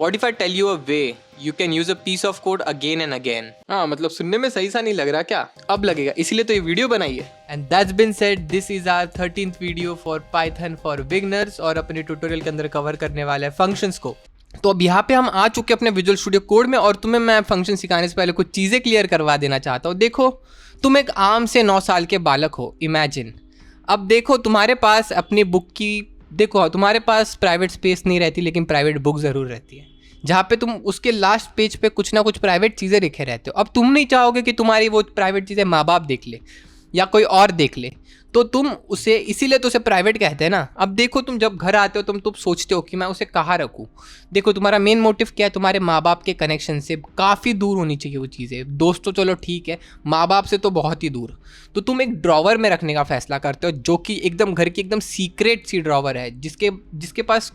What if I tell you a way you can use a piece of code again and again? हाँ मतलब सुनने में सही सा नहीं लग रहा क्या? अब लगेगा, इसीलिए तो ये वीडियो बनाई है. And that's been said, this is our 13th video for Python for beginners और अपने ट्यूटोरियल के अंदर कवर करने वाले हैं फंक्शंस को. तो अब यहाँ पे हम आ चुके अपने विजुअल स्टूडियो कोड में और तुम्हें मैं फंक्शन सिखाने से पहले कुछ चीज़ें क्लियर करवा देना चाहता हूँ. देखो, तुम एक आम से 9 साल के बालक हो, इमेजिन. अब देखो तुम्हारे पास अपनी बुक की, देखो तुम्हारे पास प्राइवेट स्पेस नहीं रहती लेकिन प्राइवेट बुक ज़रूर रहती है, जहाँ पे तुम उसके लास्ट पेज पे कुछ ना कुछ प्राइवेट चीज़ें लिखे रहते हो. अब तुम नहीं चाहोगे कि तुम्हारी वो प्राइवेट चीज़ें माँ बाप देख ले या कोई और देख ले, तो तुम उसे, इसीलिए तो उसे प्राइवेट कहते हैं ना. अब देखो, तुम जब घर आते हो तुम सोचते हो कि मैं उसे कहाँ रखूँ. देखो तुम्हारा मेन मोटिव क्या है, तुम्हारे माँ बाप के कनेक्शन से काफ़ी दूर होनी चाहिए वो चीज़ें. दोस्त तो चलो ठीक है, माँ बाप से तो बहुत ही दूर. तो तुम एक ड्रॉवर में रखने का फैसला करते हो, जो कि एकदम घर की एकदम सीक्रेट सी ड्रॉवर है, जिसके पास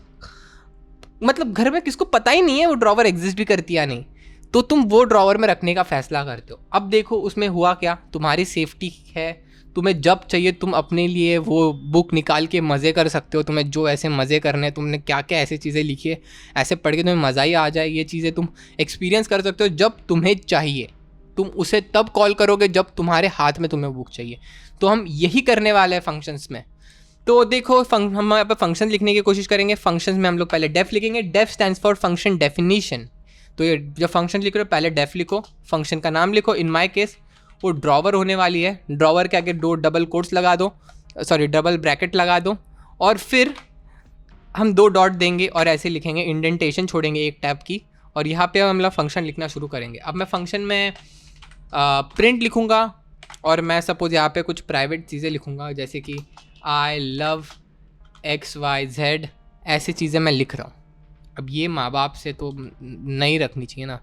मतलब घर में किसको पता ही नहीं है वो ड्रॉवर एग्जिस्ट भी करती है या नहीं. तो तुम वो ड्रॉवर में रखने का फैसला करते हो. अब देखो उसमें हुआ क्या, तुम्हारी सेफ्टी है. तुम्हें जब चाहिए तुम अपने लिए वो बुक निकाल के मज़े कर सकते हो. तुम्हें जो ऐसे मज़े करने हैं, तुमने क्या क्या ऐसी चीज़ें लिखी है, ऐसे पढ़ के तुम्हें मज़ा ही आ जाए, ये चीज़ें तुम एक्सपीरियंस कर सकते हो जब तुम्हें चाहिए. तुम उसे तब कॉल करोगे जब तुम्हारे हाथ में तुम्हें बुक चाहिए. तो हम यही करने वाले हैं फंक्शंस में. तो देखो हम यहाँ पर फंक्शन लिखने की कोशिश करेंगे. फंक्शंस में हम लोग पहले डेफ लिखेंगे. Def stands for function definition. तो ये जब फंक्शन लिख रहे हो पहले डेफ लिखो, फंक्शन का नाम लिखो. इन माय केस वो ड्रॉवर होने वाली है. ड्रॉवर के आगे 2 डबल कोट्स लगा दो, सॉरी डबल ब्रैकेट लगा दो, और फिर हम 2 डॉट देंगे और ऐसे लिखेंगे, इंडेंटेशन छोड़ेंगे एक टैब की, और यहाँ पे हम लोग फंक्शन लिखना शुरू करेंगे. अब मैं फंक्शन में प्रिंट लिखूँगा और मैं सपोज यहाँ पे कुछ प्राइवेट चीज़ें लिखूँगा, जैसे कि आई लव XYZ, ऐसी चीज़ें मैं लिख रहा हूँ. अब ये माँ बाप से तो नहीं रखनी चाहिए ना.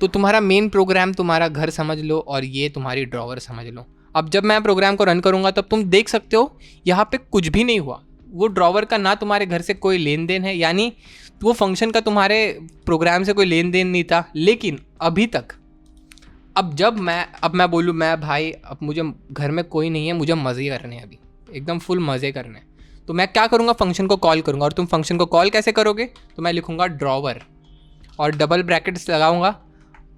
तो तुम्हारा मेन प्रोग्राम तुम्हारा घर समझ लो और ये तुम्हारी ड्रॉवर समझ लो. अब जब मैं प्रोग्राम को रन करूँगा तब तुम देख सकते हो यहाँ पे कुछ भी नहीं हुआ. वो ड्रॉवर का ना तुम्हारे घर से कोई लेन देन है, यानी वो फंक्शन का तुम्हारे प्रोग्राम से कोई लेन देन नहीं था. लेकिन अभी तक, अब मैं बोलूँ, मैं भाई अब मुझे घर में कोई नहीं है, मुझे मज़े करने हैं, अभी एकदम फुल मज़े करने हैं, तो मैं क्या करूँगा, फंक्शन को कॉल करूँगा. और तुम फंक्शन को कॉल कैसे करोगे, तो मैं लिखूँगा ड्रॉवर और डबल ब्रैकेट्स लगाऊँगा.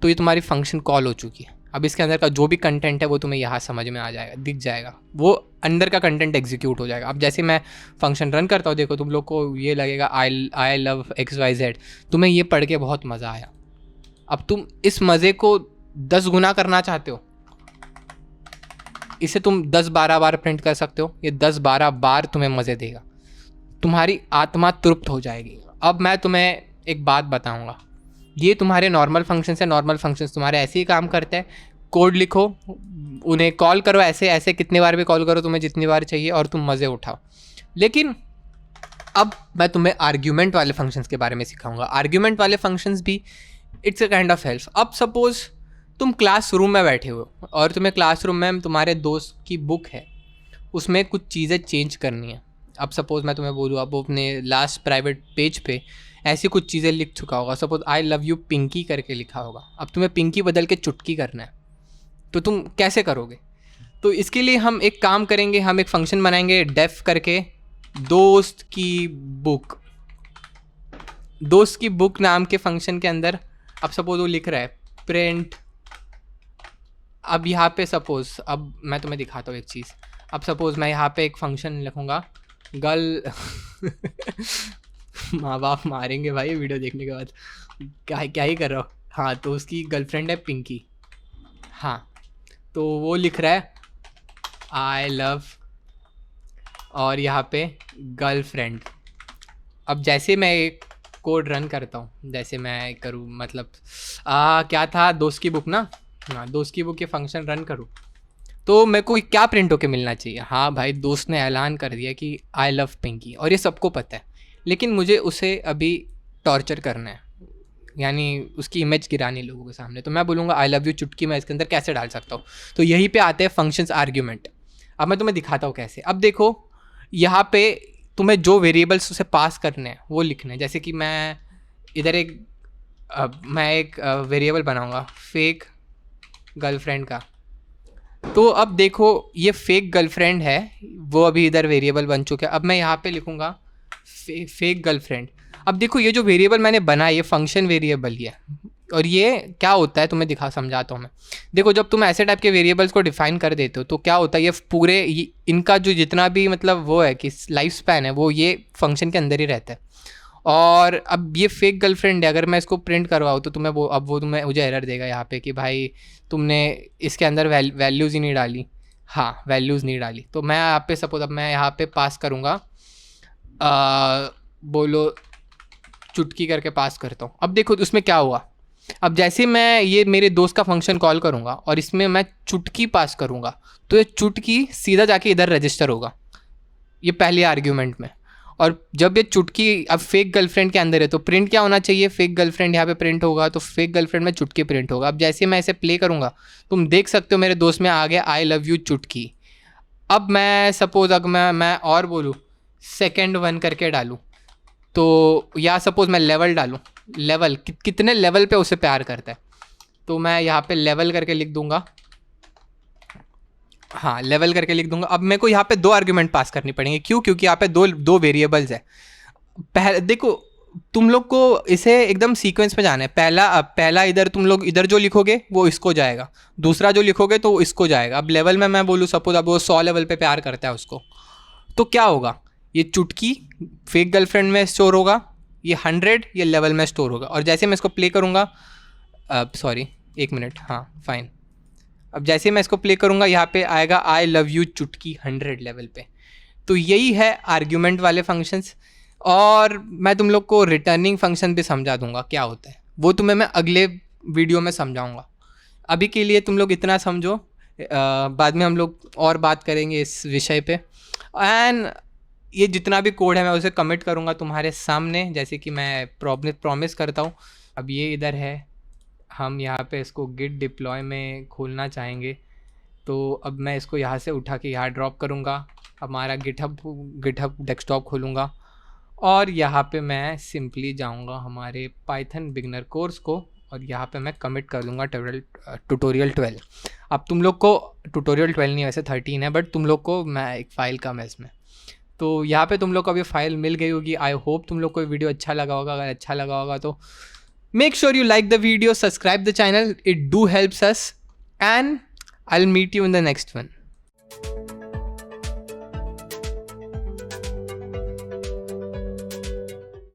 तो ये तुम्हारी फंक्शन कॉल हो चुकी है. अब इसके अंदर का जो भी कंटेंट है वो तुम्हें यहाँ समझ में आ जाएगा, दिख जाएगा, वो अंदर का कंटेंट एग्जीक्यूट हो जाएगा. अब जैसे मैं फंक्शन रन करता हूँ, देखो तुम लोग को ये लगेगा आई लव XYZ. तुम्हें ये पढ़ के बहुत मज़ा आया. अब तुम इस मज़े को 10 गुना करना चाहते हो, इसे तुम 10-12 बार प्रिंट कर सकते हो. ये 10-12 बार तुम्हें मज़े देगा, तुम्हारी आत्मा तृप्त हो जाएगी. अब मैं तुम्हें एक बात बताऊंगा, ये तुम्हारे नॉर्मल फंक्शंस है. नॉर्मल फंक्शंस तुम्हारे ऐसे ही काम करते हैं. कोड लिखो, उन्हें कॉल करो, ऐसे ऐसे कितने बार भी कॉल करो, तुम्हें जितनी बार चाहिए, और तुम मज़े उठाओ. लेकिन अब मैं तुम्हें आर्ग्यूमेंट वाले फंक्शंस के बारे में सिखाऊंगा. आर्ग्यूमेंट वाले फंक्शंस भी it's a kind of help. अब सपोज़ तुम क्लासरूम में बैठे हो और तुम्हें क्लासरूम में तुम्हारे दोस्त की बुक है, उसमें कुछ चीज़ें चेंज करनी है. अब सपोज़ मैं तुम्हें बोलूँ, अब वो अपने लास्ट प्राइवेट पेज पे ऐसी कुछ चीज़ें लिख चुका होगा. Suppose I love you Pinky करके लिखा होगा. अब तुम्हें पिंकी बदल के चुटकी करना है, तो तुम कैसे करोगे. तो इसके लिए हम एक काम करेंगे, हम एक फंक्शन बनाएंगे डेफ करके, दोस्त की बुक नाम के फंक्शन के अंदर. अब सपोज़ वो लिख रहा है प्रिंट. अब यहाँ पे सपोज़, अब मैं तुम्हें दिखाता हूँ एक चीज़. अब सपोज़ मैं यहाँ पे एक फंक्शन लिखूँगा गर्ल माँ बाप मारेंगे भाई वीडियो देखने के बाद, क्या ही कर रहा हो. हाँ, तो उसकी गर्लफ्रेंड है पिंकी. हाँ, तो वो लिख रहा है आई लव, और यहाँ पे गर्लफ्रेंड. अब जैसे मैं एक कोड रन करता हूँ, जैसे मैं करूँ, मतलब क्या था, दोस्त की बुक ना. हाँ, दोस्त की बुक के फंक्शन रन करूँ तो मेरे को क्या प्रिंट होके मिलना चाहिए. हाँ भाई, दोस्त ने ऐलान कर दिया कि आई लव पिंकी, और ये सबको पता है. लेकिन मुझे उसे अभी टॉर्चर करना है, यानी उसकी इमेज गिरानी लोगों के सामने. तो मैं बोलूँगा आई लव यू चुटकी, मैं इसके अंदर कैसे डाल सकता हूँ. तो यहीं पे आते हैं फंक्शंस आर्ग्यूमेंट. अब मैं तुम्हें दिखाता हूँ कैसे. अब देखो यहाँ पे तुम्हें जो वेरिएबल्स उसे पास करने हैं वो लिखने हैं. जैसे कि मैं इधर मैं एक वेरिएबल बनाऊँगा फेक गर्लफ्रेंड का. तो अब देखो ये फेक गर्लफ्रेंड है, वो अभी इधर वेरिएबल बन चुका है. अब मैं यहाँ पे लिखूँगा फेक गर्लफ्रेंड. अब देखो ये जो वेरिएबल मैंने बनाया ये फंक्शन वेरिएबल ही है, और ये क्या होता है तुम्हें समझाता हूँ मैं। देखो जब तुम ऐसे टाइप के वेरिएबल्स को डिफाइन कर देते हो तो क्या होता है, ये पूरे इनका जो जितना भी मतलब वो है कि लाइफ स्पैन है वो ये फंक्शन के अंदर ही रहता है। और अब ये फेक गर्लफ्रेंड है, अगर मैं इसको प्रिंट करवाऊँ तो तुम्हें वो तुम्हें मुझे एरर देगा यहाँ पे कि भाई तुमने इसके अंदर वैल्यूज़ ही नहीं डाली। हाँ, वैल्यूज़ नहीं डाली। तो मैं यहाँ पे सपोज अब मैं यहाँ पे पास करूँगा, बोलो चुटकी करके पास करता हूँ। अब देखो उसमें क्या हुआ, अब जैसे मैं ये मेरे दोस्त का फंक्शन कॉल करूँगा और इसमें मैं चुटकी पास करूँगा तो ये चुटकी सीधा जाके इधर रजिस्टर होगा, ये पहले आर्ग्यूमेंट में। और जब ये चुटकी अब फेक गर्लफ्रेंड के अंदर है तो प्रिंट क्या होना चाहिए, फेक गर्लफ्रेंड यहाँ पे प्रिंट होगा, तो फेक गर्लफ्रेंड में चुटकी प्रिंट होगा। अब जैसे मैं इसे प्ले करूँगा तुम देख सकते हो मेरे दोस्त में आ गया आई लव यू चुटकी। अब मैं सपोज अगर मैं और बोलूँ सेकेंड वन करके डालूँ, तो या सपोज मैं लेवल डालूँ, लेवल कितने लेवल पे उसे प्यार करता है, तो मैं यहाँ पे लेवल करके लिख दूंगा। हाँ, लेवल करके लिख दूंगा। अब मेरे को यहाँ पे 2 आर्ग्यूमेंट पास करनी पड़ेंगे, क्यों? क्योंकि यहाँ पे दो वेरिएबल्स है। पहले देखो तुम लोग को इसे एकदम सीक्वेंस में जाना है। पहला इधर तुम लोग इधर जो लिखोगे वो इसको जाएगा, दूसरा जो लिखोगे तो इसको जाएगा। अब लेवल में मैं बोलूँ सपोज अब वो 100 लेवल पे प्यार करता है उसको, तो क्या होगा, ये चुटकी फेक गर्लफ्रेंड में स्टोर होगा, ये 100 ये लेवल में स्टोर होगा। और जैसे मैं इसको प्ले करूँगा, सॉरी 1 मिनट, हाँ फाइन। अब जैसे मैं इसको प्ले करूँगा यहाँ पे आएगा आई लव यू चुटकी 100 लेवल पे। तो यही है आर्ग्यूमेंट वाले फंक्शंस। और मैं तुम लोग को रिटर्निंग फंक्शन भी समझा दूंगा क्या होता है, वो तुम्हें मैं अगले वीडियो में समझाऊंगा। अभी के लिए तुम लोग इतना समझो, बाद में हम लोग और बात करेंगे इस विषय पे। एंड ये जितना भी कोड है मैं उसे कमिट करूँगा तुम्हारे सामने, जैसे कि मैं प्रॉमिस करता हूँ। अब ये इधर है, हम यहाँ पे इसको गिट डिप्लॉय में खोलना चाहेंगे, तो अब मैं इसको यहाँ से उठा के यहाँ ड्रॉप करूँगा, हमारा गिटहब डेस्कटॉप खोलूँगा और यहाँ पे मैं सिंपली जाऊँगा हमारे पाइथन बिगनर कोर्स को और यहाँ पे मैं कमिट कर दूँगा ट्यूटोरियल 12। अब तुम लोग को ट्यूटोरियल 12 नहीं, वैसे 13 है, बट तुम लोग को मैं एक फ़ाइल कम है इसमें, तो यहाँ पे तुम लोग को अभी फाइल मिल गई होगी। आई होप तुम लोग को वीडियो अच्छा लगा होगा। अगर अच्छा लगा होगा तो make sure you like the video, subscribe the channel, it do helps us, and I'll meet you in the next one.